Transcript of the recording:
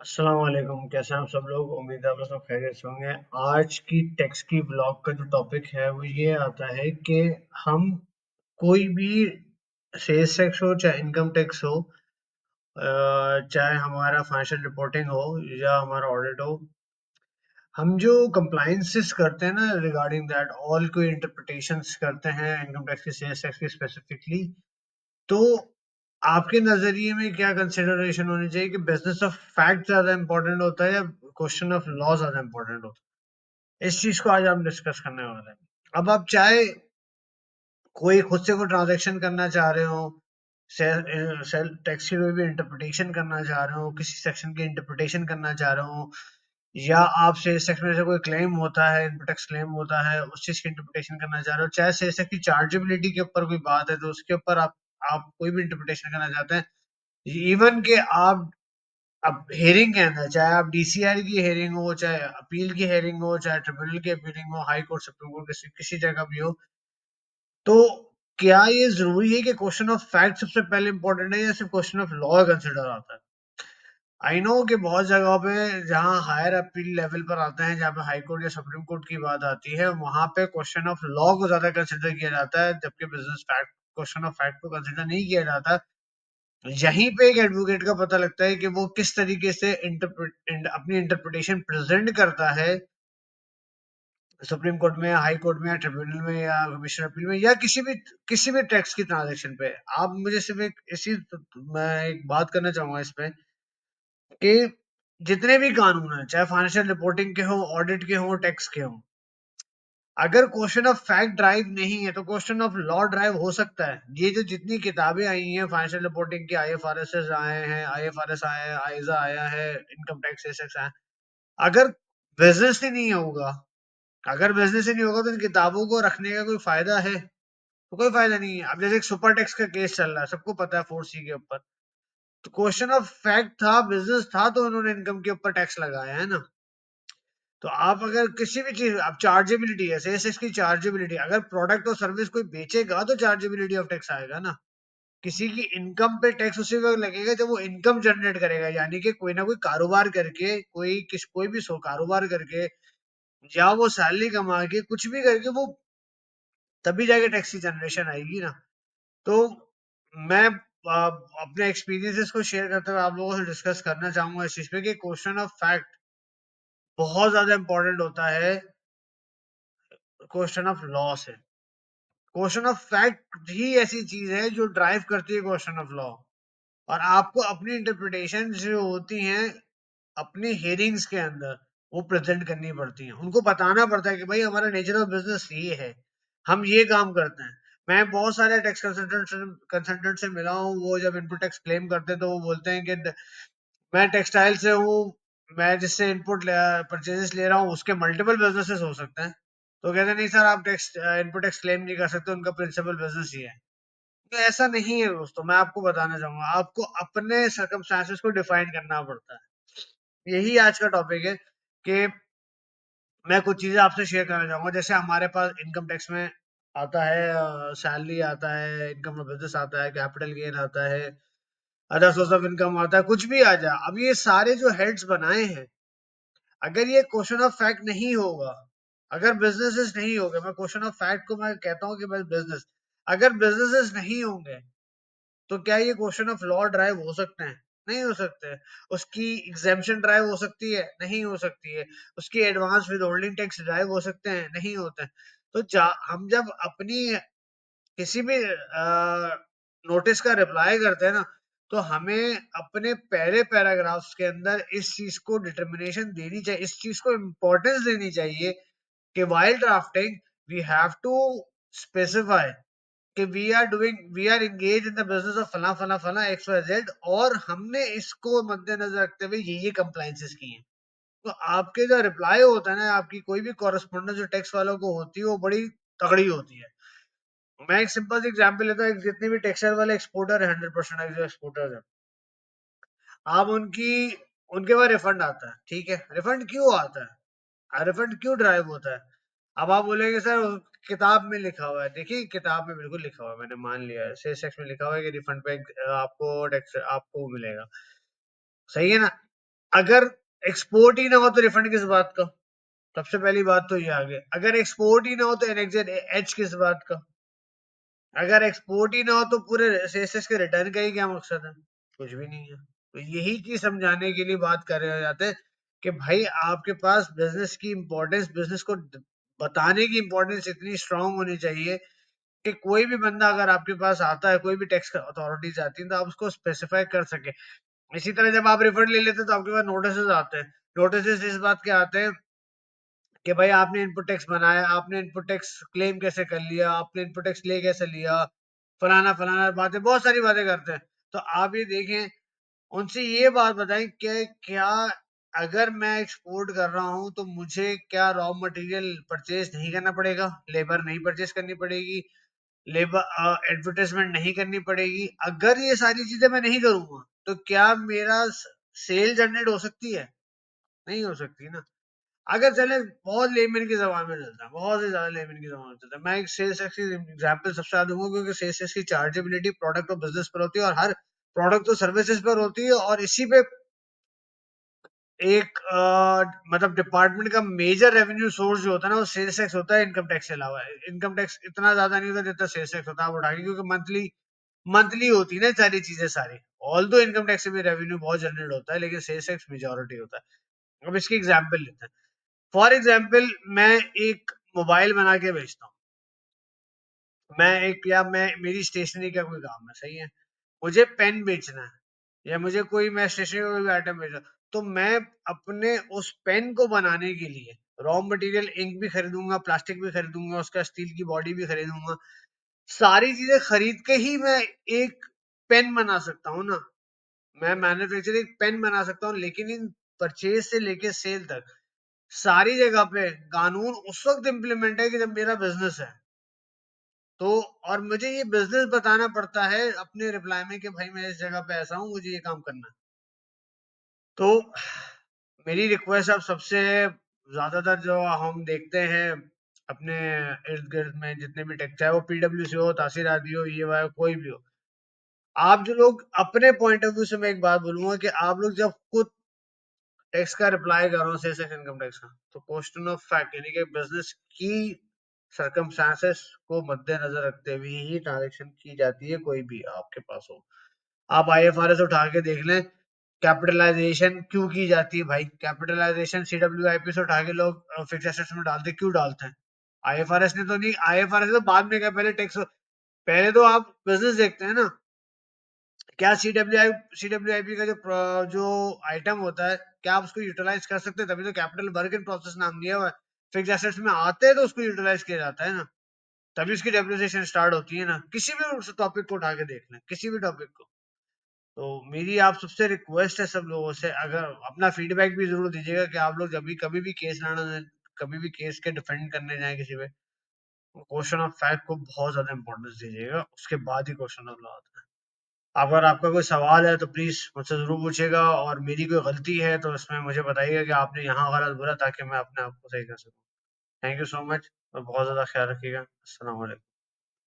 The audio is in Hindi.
अस्सलाम वालेकुम। कैसे हैं आप सब लोग? उम्मीद है आप सब खैरियत से होंगे। आज की टेक्स की ब्लॉग का जो टॉपिक है वो ये आता है कि हम कोई भी सेल्स टैक्स हो चाहे इनकम टैक्स हो, चाहे हमारा फाइनेंशियल रिपोर्टिंग हो या हमारा ऑडिट हो, हम जो कंप्लाइंसेस करते हैं ना रिगार्डिंग दैट ऑल कोई इंटरप्रिटेशंस करते हैं इनकम टैक्स की, सेल्स टैक्स की स्पेसिफिकली, तो आपके नजरिए में क्या कंसिडरेशन होनी चाहिए कि बिजनेस ऑफ फैक्ट ज्यादा इंपॉर्टेंट होता है या क्वेश्चन ऑफ लॉ ज्यादा इंपॉर्टेंट होता है? इस चीज को आज हम डिस्कस करने वाले हैं। अब आप चाहे कोई खुद से कोई ट्रांजैक्शन करना चाह रहे हो, सेल सेल टैक्स की कोई भी इंटरप्रिटेशन करना चाह रहे हो, किसी सेक्शन की इंटरप्रिटेशन करना चाह रहे हो, या आप सेल्स टैक्स में से कोई क्लेम होता है, इनपुट टैक्स क्लेम होता है, उस चीज की इंटरप्रिटेशन करना चाह रहे हो, चाहे सेल्स टैक्स की चार्जेबिलिटी के ऊपर कोई बात है तो उसके ऊपर आप कोई भी इंटरप्रिटेशन करना चाहते हैं, इवन के आप अब हियरिंग के अंदर, चाहे आप डीसीआर की हियरिंग हो, चाहे अपील की हियरिंग हो, चाहे ट्रिब्यूनल की अपीलिंग हो, हाई कोर्ट, सुप्रीम कोर्ट, किसी किसी जगह भी हो, तो क्या ये जरूरी है कि क्वेश्चन ऑफ फैक्ट सबसे पहले इंपॉर्टेंट है या सिर्फ क्वेश्चन ऑफ लॉ कंसिडर आता है? आई नो कि बहुत जगहों पे जहां हायर अपील लेवल पर आते हैं, जहां पे हाई कोर्ट या सुप्रीम कोर्ट की बात आती है, वहां पे क्वेश्चन ऑफ लॉ को ज्यादा कंसिडर किया जाता है, जबकि business fact, question of fact को कंसिडर नहीं किया जाता। यहीं पे एक एडवोकेट का पता लगता है कि वो किस तरीके से अपनी इंटरप्रिटेशन प्रेजेंट करता है सुप्रीम कोर्ट में, हाई कोर्ट में, या ट्रिब्यूनल में, या कमीशन अपील में, या किसी भी टैक्स की ट्रांजैक्शन पे। आप मुझे सिर्फ मैं एक बात करना चाहूंगा इस पे कि जितने भी कानून हैं, चाहे फाइनेंशियल रिपोर्टिंग के हो, ऑडिट के हो, टैक्स के हो, अगर क्वेश्चन ऑफ फैक्ट ड्राइव नहीं है तो क्वेश्चन ऑफ लॉ ड्राइव हो सकता है। ये जो जितनी किताबें आई हैं फाइनेंशियल रिपोर्टिंग की, आईएफआरएस आए हैं, आईएफआरएस आया है, आइजा आया है, इनकम टैक्स एसेस आया है, अगर बिजनेस ही नहीं होगा, अगर बिजनेस ही नहीं होगा तो इन किताबों को रखने का कोई फायदा है? तो कोई फायदा नहीं है। अब जैसे एक सुपर टैक्स का केस चल रहा है, सबको पता है, 4C के ऊपर, तो क्वेश्चन ऑफ फैक्ट था, बिजनेस था, तो उन्होंने इनकम के ऊपर टैक्स लगाया है ना। तो आप अगर किसी भी चीज, आप चार्जेबिलिटी है, सेल्स टैक्स की चार्जेबिलिटी, अगर प्रोडक्ट और सर्विस कोई बेचेगा तो चार्जेबिलिटी ऑफ टैक्स आएगा ना। किसी की इनकम पे टैक्स उसी वक्त लगेगा जब वो इनकम जनरेट करेगा, यानी कि कोई ना कोई कारोबार करके, कोई भी सो कारोबार करके, या वो सैलरी कमा के, कुछ भी करके, वो तभी जाके टैक्स की जनरेशन आएगी ना। तो मैं अपने एक्सपीरियंसेस को शेयर करते हुए आप लोगों से डिस्कस करना चाहूंगा इस चीज पे कि क्वेश्चन ऑफ फैक्ट बहुत ज्यादा इंपॉर्टेंट होता है क्वेश्चन ऑफ लॉ से। क्वेश्चन ऑफ फैक्ट ही ऐसी चीज है जो ड्राइव करती है क्वेश्चन ऑफ लॉ, और आपको अपनी इंटरप्रिटेशन जो होती हैं अपनी हियरिंग्स के अंदर वो प्रेजेंट करनी पड़ती हैं। उनको बताना पड़ता है कि भाई हमारा नेचर ऑफ बिजनेस ये है, हम ये काम करते हैं। मैं बहुत सारे टैक्स कंसल्टेंट से मिला हूँ, वो जब इनपुट टैक्स क्लेम करते हैं तो वो बोलते हैं कि मैं टेक्सटाइल से हूँ, मैं जिससे इनपुट परचेजेस ले रहा हूँ उसके मल्टीपल बिजनेसेस हो सकते हैं। तो कहते नहीं सर, आप टैक्स इनपुट टैक्स क्लेम नहीं कर सकते, उनका प्रिंसिपल बिजनेस ही है। तो ऐसा नहीं है दोस्तों, मैं आपको बताना चाहूंगा, आपको अपने सर्कमस्टांसेस को डिफाइन करना पड़ता है। यही आज का टॉपिक है कि मैं कुछ चीजें आपसे शेयर करना चाहूंगा। जैसे हमारे पास इनकम टैक्स में आता है, सैलरी आता है, इनकम ऑफ बिजनेस आता है, कैपिटल गेन आता है, अदर सोर्स ऑफ इनकम आता है, कुछ भी आ जाए। अब ये सारे जो हेड्स बनाए हैं, अगर ये क्वेश्चन ऑफ फैक्ट नहीं होगा, अगर बिजनेसेस नहीं होंगे, मैं क्वेश्चन ऑफ फैक्ट को मैं कहता हूँ कि बस बिजनेस, अगर बिजनेसेस नहीं होंगे तो क्या ये क्वेश्चन ऑफ लॉ ड्राइव हो सकते हैं? नहीं हो सकते। उसकी एग्जेम्पशन ड्राइव हो सकती है? नहीं हो सकती है। उसकी advance with holding tax drive हो सकते हैं? नहीं होते हैं। तो हम जब अपनी किसी भी नोटिस का रिप्लाई करते हैं ना, तो हमें अपने पहले पैराग्राफ्स के अंदर इस चीज को डिटर्मिनेशन देनी चाहिए, इस चीज को इम्पोर्टेंस देनी चाहिए कि while drafting we have to specify कि we are engage in the business of फला फला फला एक्स वाई जेड, और हमने इसको मद्देनजर रखते हुए ये कंप्लाइंसेस की हैं। तो आपके जो रिप्लाई होता है ना, आपकी कोई भी कॉरेस्पॉन्डेंस जो टैक्स वालों को होती है वो बड़ी तगड़ी होती है। मैं एक सिंपल सी एग्जांपल लेता हूँ, जितने भी टेक्सटाइल वाले एक्सपोर्टर है, 100% जो एक्सपोर्टर है, आप उनके पास रिफंड आता है, ठीक है, रिफंड क्यों आता है, रिफंड क्यों ड्राइव होता है? अब आप बोलेंगे सर किताब में लिखा हुआ है। देखिए, किताब में बिल्कुल लिखा हुआ है, मैंने मान लिया है, सेल्स टैक्स में लिखा हुआ है कि रिफंड पे आपको टैक्स आपको मिलेगा, सही है ना। अगर एक्सपोर्ट ही ना हो तो रिफंड किस बात का? सबसे पहली बात तो ये आ गई। अगर एक्सपोर्ट ही ना हो तो एनेक्जर एच किस बात का? अगर एक्सपोर्ट ही ना हो तो पूरे सेसेस के रिटर्न का ही क्या मकसद है? कुछ भी नहीं है। तो यही चीज समझाने के लिए बात कर रहे जाते हैं कि भाई आपके पास बिजनेस की इंपॉर्टेंस, बिजनेस को बताने की इंपॉर्टेंस इतनी स्ट्रांग होनी चाहिए कि कोई भी बंदा अगर आपके पास आता है, कोई भी टैक्स अथॉरिटीज आती है, तो आप उसको स्पेसिफाई कर सके। इसी तरह जब आप रिफंड ले लेते हैं तो आपके पास नोटिस आते हैं। नोटिस इस बात के आते हैं कि भाई आपने इनपुट टैक्स बनाया, आपने इनपुट टैक्स क्लेम कैसे कर लिया, आपने इनपुट टैक्स ले कैसे लिया, फलाना फलाना बातें, बहुत सारी बातें करते हैं। तो आप ये देखें, उनसे ये बात बताएं कि क्या अगर मैं एक्सपोर्ट कर रहा हूं तो मुझे क्या रॉ मटेरियल परचेज नहीं करना पड़ेगा, लेबर नहीं परचेज करनी पड़ेगी, लेबर एडवर्टाइजमेंट नहीं करनी पड़ेगी? अगर ये सारी चीजें मैं नहीं करूंगा तो क्या मेरा सेल जनरेट हो सकती है? नहीं हो सकती ना। अगर चले बहुत लेमन की जबान में चलता है, बहुत ही ज्यादा लेमन की जबान में चलता है, मैं एक सेल्स टैक्स की एग्जांपल सबसे ज्यादा दूंगा, क्योंकि सेल्स टैक्स की चार्जेबिलिटी प्रोडक्ट और बिजनेस पर होती है, और हर प्रोडक्ट और सर्विसेज पर होती है, और इसी पे एक मतलब डिपार्टमेंट का मेजर रेवेन्यू सोर्स जो होता है ना, वो सेल्स टैक्स होता है, इनकम टैक्स के अलावा। इनकम टैक्स इतना ज्यादा नहीं होता जितना सेल्स टैक्स होता है, आप उठा के, क्योंकि मंथली मंथली होती है ना सारी चीजें सारी। ऑल दो इनकम टैक्स से भी रेवेन्यू बहुत जनरेट होता है, लेकिन सेल्स टैक्स मेजोरिटी होता है। अब इसकी एग्जाम्पल लेते हैं। फॉर एग्जाम्पल, मैं एक मोबाइल बना के बेचता हूँ। मैं एक, या मैं, मेरी स्टेशनरी का कोई काम है, सही है, मुझे पेन बेचना है, या मुझे कोई, मैं स्टेशनरी का कोई भी आइटम बेच रहा हूँ, तो मैं अपने उस पेन को बनाने के लिए रॉ मटेरियल इंक भी खरीदूंगा, प्लास्टिक भी खरीदूंगा, उसका स्टील की बॉडी भी खरीदूंगा, सारी चीजें खरीद के ही मैं एक पेन बना सकता हूँ ना। मैं मैन्युफैक्चर एक पेन बना सकता हूँ, लेकिन इन परचेज से लेके सेल तक सारी जगह पे कानून उस वक्त इम्प्लीमेंट है कि जब मेरा बिजनेस है। तो और मुझे ये बिजनेस बताना पड़ता है अपने रिप्लाई में कि भाई मैं इस जगह पे ऐसा हूँ, मुझे ये काम करना है। तो मेरी रिक्वेस्ट अब सबसे, ज्यादातर जो हम देखते हैं अपने इर्द गिर्द में जितने भी टेक, चाहे वो पीडब्ल्यू हो, तासीर आदि हो, ये वाय कोई भी हो, आप जो लोग अपने पॉइंट ऑफ व्यू से, मैं एक बात बोलूंगा कि आप लोग जब खुद टैक्स का रिप्लाई कर रहा हूँ, सेल्स इनकम टैक्स का, तो क्वेश्चन ऑफ फैक्ट यानी कि बिजनेस की सरकमस्टांसेस को मद्देनजर रखते हुए ही ट्रांजेक्शन की जाती है, कोई भी आपके पास हो। आप आईएफआरएस उठा के देख लें, कैपिटलाइजेशन क्यों की जाती है भाई? कैपिटलाइजेशन सीडब्ल्यूआईपी से उठा के लोग फिक्स एसेट्स में डालते, क्यों डालते हैं? आईएफआरएस ने तो नहीं, आईएफआरएस तो बाद में क्या, पहले टैक्स, पहले तो आप बिजनेस देखते हैं ना। क्या सीडब्ल्यूआईपी का जो जो आइटम होता है, क्या आप उसको यूटिलाइज कर सकते हैं? तभी तो कैपिटल वर्क इन प्रोसेस नाम दिया हुआ है। फिक्स एसेट्स में आते हैं तो उसको यूटिलाइज किया जाता है ना, तभी उसकी डेप्रिसिएशन स्टार्ट होती है ना। किसी भी टॉपिक को उठा के देख लें, किसी भी टॉपिक को। तो मेरी आप सबसे रिक्वेस्ट है सब लोगों से, अगर अपना फीडबैक भी जरूर दीजिएगा कि आप लोग जब भी कभी भी केस लड़ना, कभी भी केस के डिफेंड करने जाए किसी पे, क्वेश्चन ऑफ फैक्ट को बहुत ज्यादा इंपॉर्टेंस दीजिएगा, उसके बाद ही क्वेश्चन ऑफ लॉ आता है। अगर आपका कोई सवाल है तो प्लीज मुझसे जरूर पूछिएगा, और मेरी कोई गलती है तो इसमें मुझे बताइएगा कि आपने यहाँ गलत बोला, ताकि मैं अपने आप को सही कर सकूं। थैंक यू सो मच, और बहुत ज्यादा ख्याल रखिएगा। अस्सलाम वालेकुम।